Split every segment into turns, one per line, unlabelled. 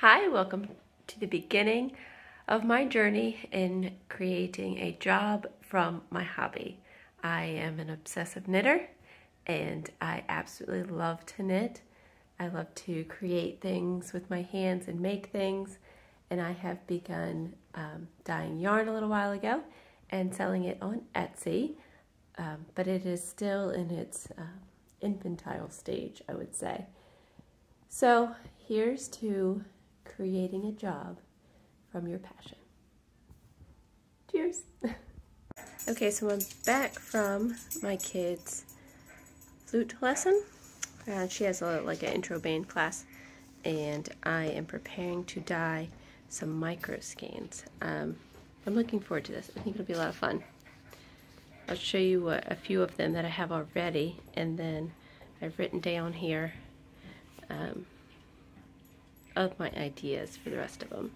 Hi, welcome to the beginning of my journey in creating a job from my hobby. I am an obsessive knitter and I absolutely love to knit. I love to create things with my hands and make things, and I have begun dyeing yarn a little while ago and selling it on Etsy, but it is still in its infantile stage, I would say. So here's to creating a job from your passion. Cheers! Okay, so I'm back from my kid's flute lesson. She has like an intro band class, and I am preparing to dye some micro skeins. I'm looking forward to this. I think it'll be a lot of fun. I'll show you a few of them that I have already, and then I've written down here of my ideas for the rest of them.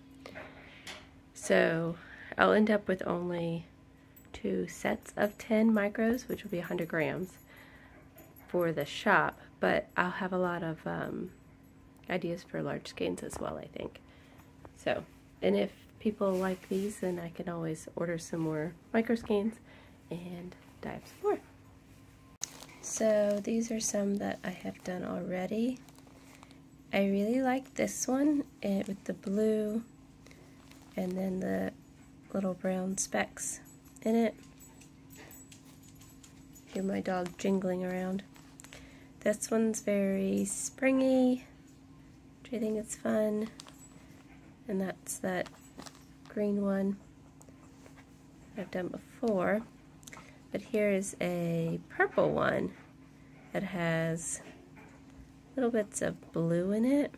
So I'll end up with only 2 sets of 10 micros, which will be 100 grams for the shop, but I'll have a lot of ideas for large skeins as well, I think. So, and if people like these, then I can always order some more micro skeins and dye up some more. So these are some that I have done already. I really like this one with the blue and then the little brown specks in it. Hear my dog jingling around. This one's very springy, which I think is fun. And that's that green one I've done before. But here is a purple one that has little bits of blue in it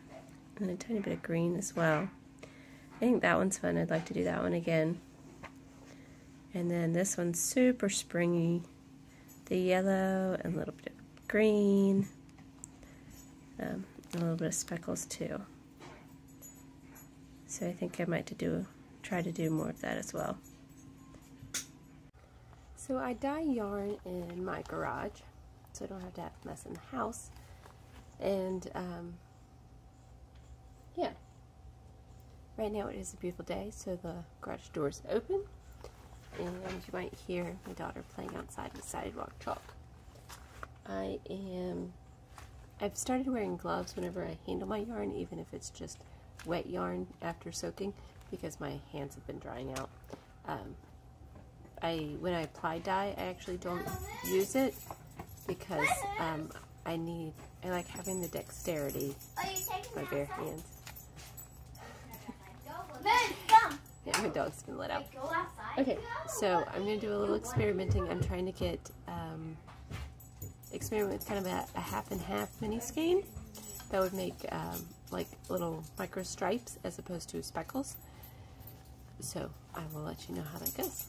and a tiny bit of green as well. I think that one's fun. I'd like to do that one again. And then this one's super springy. The yellow and a little bit of green. And a little bit of speckles too. So I think I might try to do more of that as well. So I dye yarn in my garage, so I don't have to have a mess in the house. And yeah, right now it is a beautiful day, so the garage door is open, and you might hear my daughter playing outside with sidewalk chalk. I've started wearing gloves whenever I handle my yarn, even if it's just wet yarn after soaking, because my hands have been drying out. When I apply dye, I actually don't use it because I like having the dexterity with my bare hands. Yeah, my dog's been let out. Okay, so I'm going to do a little experimenting. I'm trying to get experiment with kind of a half and half mini skein that would make like little micro stripes as opposed to speckles. So I will let you know how that goes.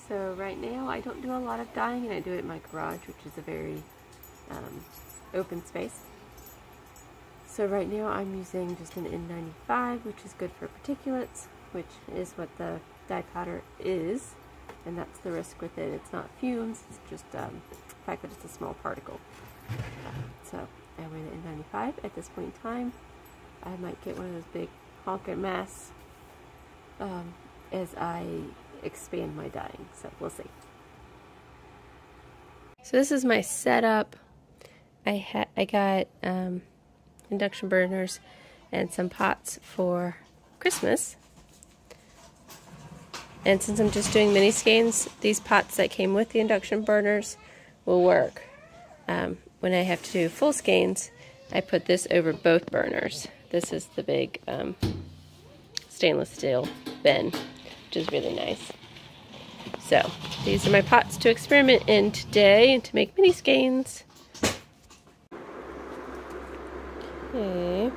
So right now I don't do a lot of dyeing, and I do it in my garage, which is a very open space. So right now I'm using just an N95, which is good for particulates, which is what the dye powder is, and that's the risk with it. It's not fumes, it's just the fact that it's a small particle. So I wear the N95 at this point in time. I might get one of those big honking masks as I expand my dyeing, so we'll see. So this is my setup. I got induction burners and some pots for Christmas. And since I'm just doing mini skeins, these pots that came with the induction burners will work. When I have to do full skeins, I put this over both burners. This is the big stainless steel bin, which is really nice. So these are my pots to experiment in today and to make mini skeins. Okay.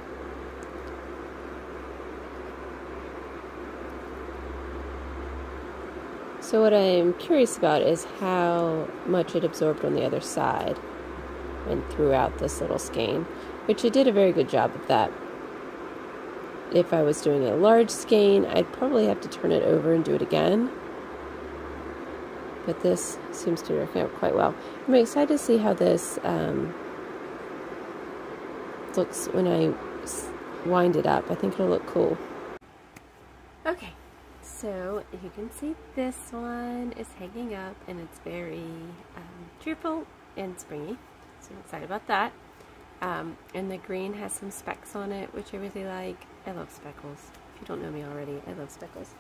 So what I'm curious about is how much it absorbed on the other side and throughout this little skein, which it did a very good job of that. If I was doing a large skein, I'd probably have to turn it over and do it again. But this seems to work out quite well. I'm excited to see how this looks when I wind it up. I think it'll look cool. Okay, so you can see this one is hanging up, and it's very cheerful and springy, so I'm excited about that. And the green has some specks on it, which I really like. I love speckles. If you don't know me already, I love speckles.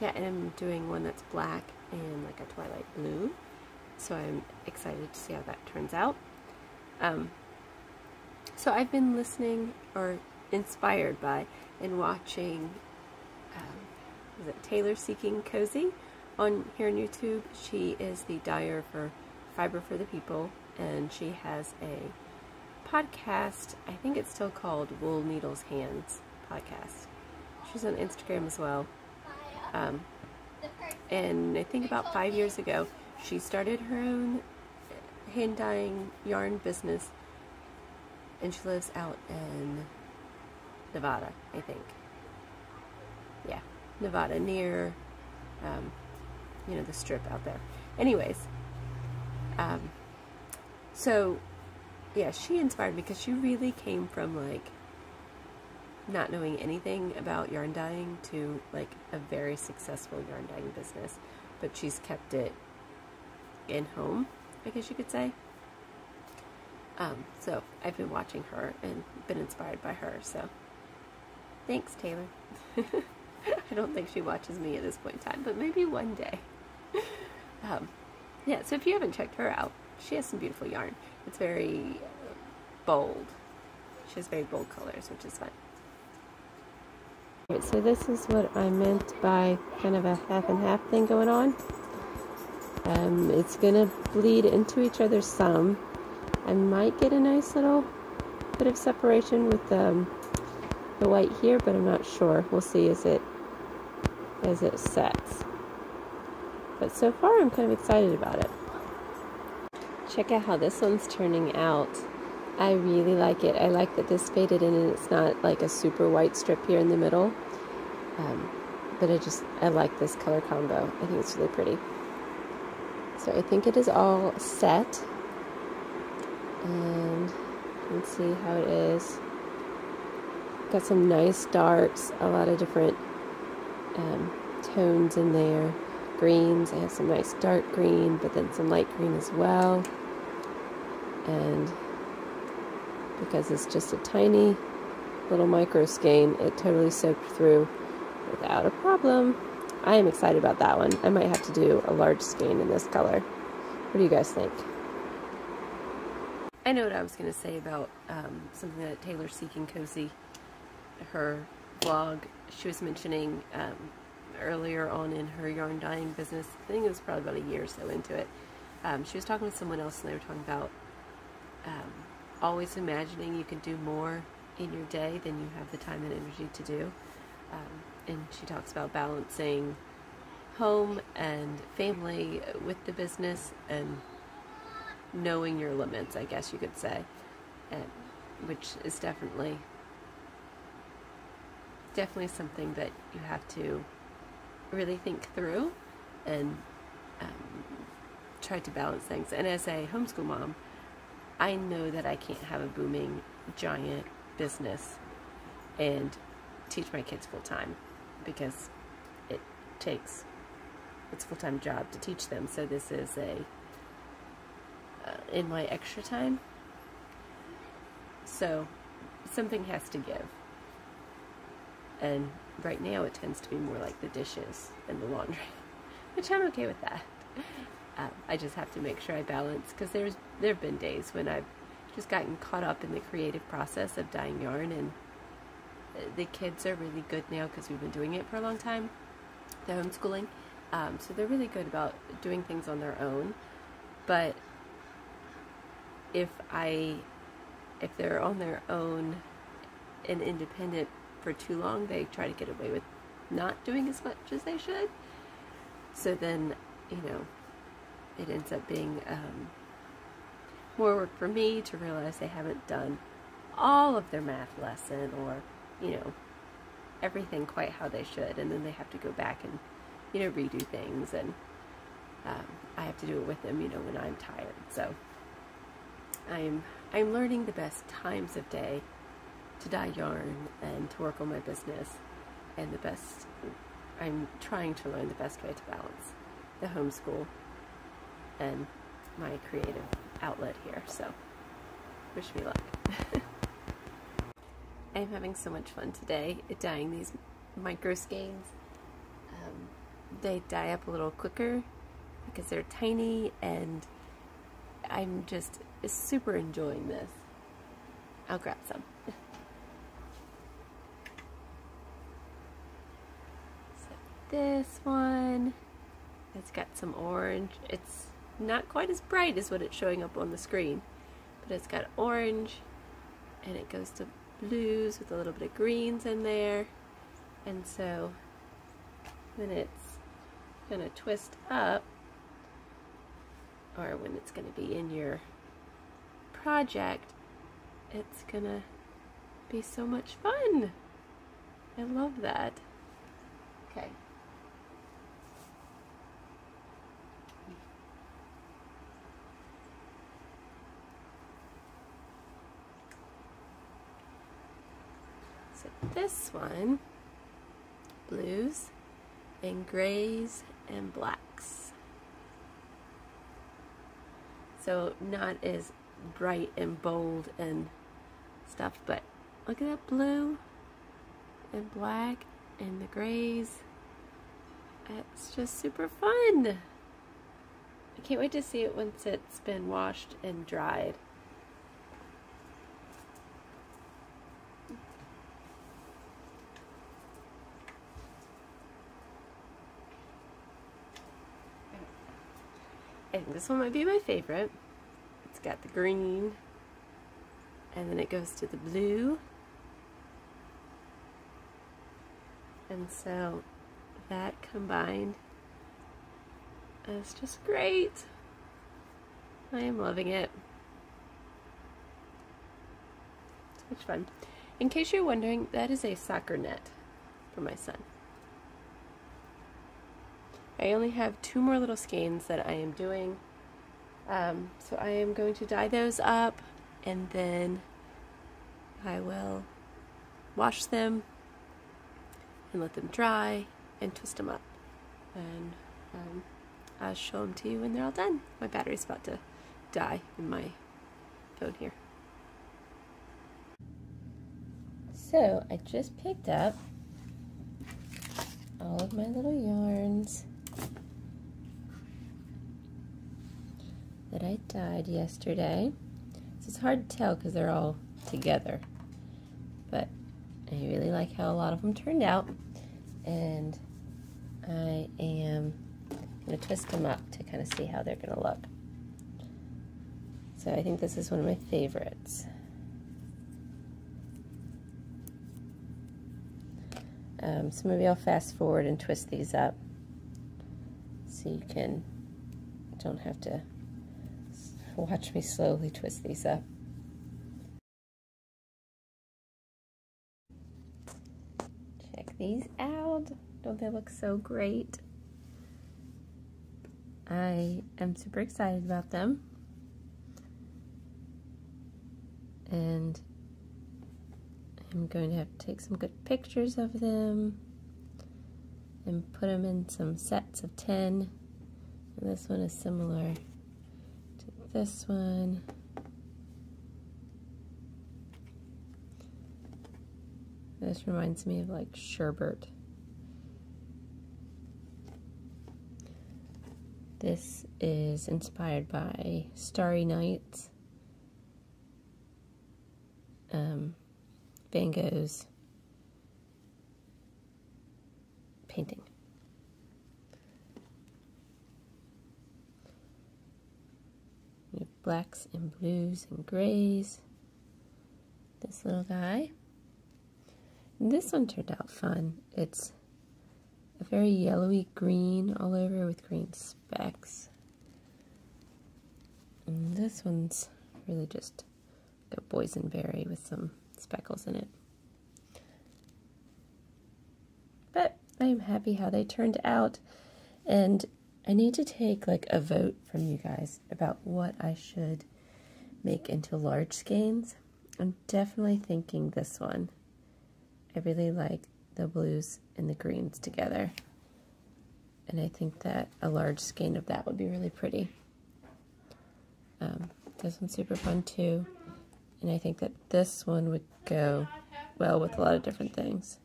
Yeah, and I'm doing one that's black and like a twilight blue, so I'm excited to see how that turns out. So I've been listening, or inspired by, and watching, is it Taylor Seeking Cozy on here on YouTube. She is the dyer for Fiber for the People, and she has a podcast. I think it's still called Wool Needles Hands Podcast. She's on Instagram as well. And I think about 5 years ago, she started her own hand dyeing yarn business, and she lives out in Nevada, I think. Yeah, Nevada, near, you know, the strip out there. Anyways, so, yeah, she inspired me because she really came from, like, not knowing anything about yarn dyeing to, like, a very successful yarn dyeing business. But she's kept it in home, I guess you could say. So I've been watching her and been inspired by her, so thanks, Taylor. I don't think she watches me at this point in time, but maybe one day. Yeah, so if you haven't checked her out, she has some beautiful yarn. It's very bold. She has very bold colors, which is fun. Alright, so this is what I meant by kind of a half and half thing going on. It's going to bleed into each other some. I might get a nice little bit of separation with the white here, but I'm not sure. We'll see as it sets. But so far I'm kind of excited about it. Check out how this one's turning out. I really like it. I like that this faded in and it's not like a super white strip here in the middle. But I like this color combo. I think it's really pretty. So I think it is all set. And you can see how it is. Got some nice darks, a lot of different tones in there. Greens, I have some nice dark green, but then some light green as well. And because it's just a tiny little micro skein, it totally soaked through without a problem. I am excited about that one. I might have to do a large skein in this color. What do you guys think? I know what I was going to say about something that Taylor Seeking Cozy, her vlog, she was mentioning earlier on in her yarn dyeing business. I think it was probably about a year or so into it. She was talking with someone else, and they were talking about always imagining you can do more in your day than you have the time and energy to do. And she talks about balancing home and family with the business and knowing your limits, I guess you could say, which is definitely something that you have to really think through and try to balance things. And as a homeschool mom, I know that I can't have a booming giant business and teach my kids full time, because it's a full-time job to teach them. So this is in my extra time. So something has to give. And right now it tends to be more like the dishes and the laundry, which I'm okay with that. I just have to make sure I balance, because there have been days when I've just gotten caught up in the creative process of dyeing yarn, and the kids are really good now because we've been doing it for a long time. They're homeschooling, so they're really good about doing things on their own. But if they're on their own and independent for too long, they try to get away with not doing as much as they should. So then, it ends up being more work for me to realize they haven't done all of their math lesson, or everything quite how they should, and then they have to go back and redo things, and I have to do it with them when I'm tired. So I I'm learning the best times of day to dye yarn and to work on my business, and I'm trying to learn the best way to balance the homeschool and my creative outlet here, so wish me luck. I'm having so much fun today dyeing these micro skeins. They dye up a little quicker because they're tiny, and I'm just super enjoying this. I'll grab some. So this one, it's got some orange. It's not quite as bright as what it's showing up on the screen, but it's got orange, and it goes to blues with a little bit of greens in there. And so when it's gonna twist up, or when it's gonna be in your project, it's gonna be so much fun. I love that. Okay. So this one, blues and grays and blacks. So not as bright and bold and stuff, but look at that blue and black and the grays. It's just super fun. I can't wait to see it once it's been washed and dried. I think this one might be my favorite. It's got the green, and then it goes to the blue. And so that combined is just great. I am loving it. So much fun. In case you're wondering, that is a soccer net for my son. I only have 2 more little skeins that I am doing. So I am going to dye those up, and then I will wash them and let them dry and twist them up. And I'll show them to you when they're all done. My battery's about to die in my phone here. So I just picked up all of my little yarns that I dyed yesterday. So it's hard to tell because they're all together, but I really like how a lot of them turned out, and I am going to twist them up to kind of see how they're going to look. So I think this is one of my favorites. So maybe I'll fast forward and twist these up so you don't have to watch me slowly twist these up. Check these out. Don't they look so great? I am super excited about them. And I'm going to have to take some good pictures of them and put them in some sets of 10. And this one is similar to this one. This reminds me of like sherbet. This is inspired by Starry Nights, Van Gogh's painting. We have blacks and blues and grays. This little guy. And this one turned out fun. It's a very yellowy green all over with green specks. And this one's really just like a boysenberry with some speckles in it. But I'm happy how they turned out, and I need to take like a vote from you guys about what I should make into large skeins. I'm definitely thinking this one. I really like the blues and the greens together. And I think that a large skein of that would be really pretty. This one's super fun too. And I think that this one would go well with a lot of different things.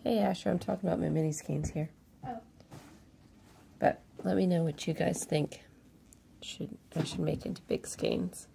Hey Asher, I'm talking about my mini skeins here.
Oh.
But let me know what you guys think I should make into big skeins.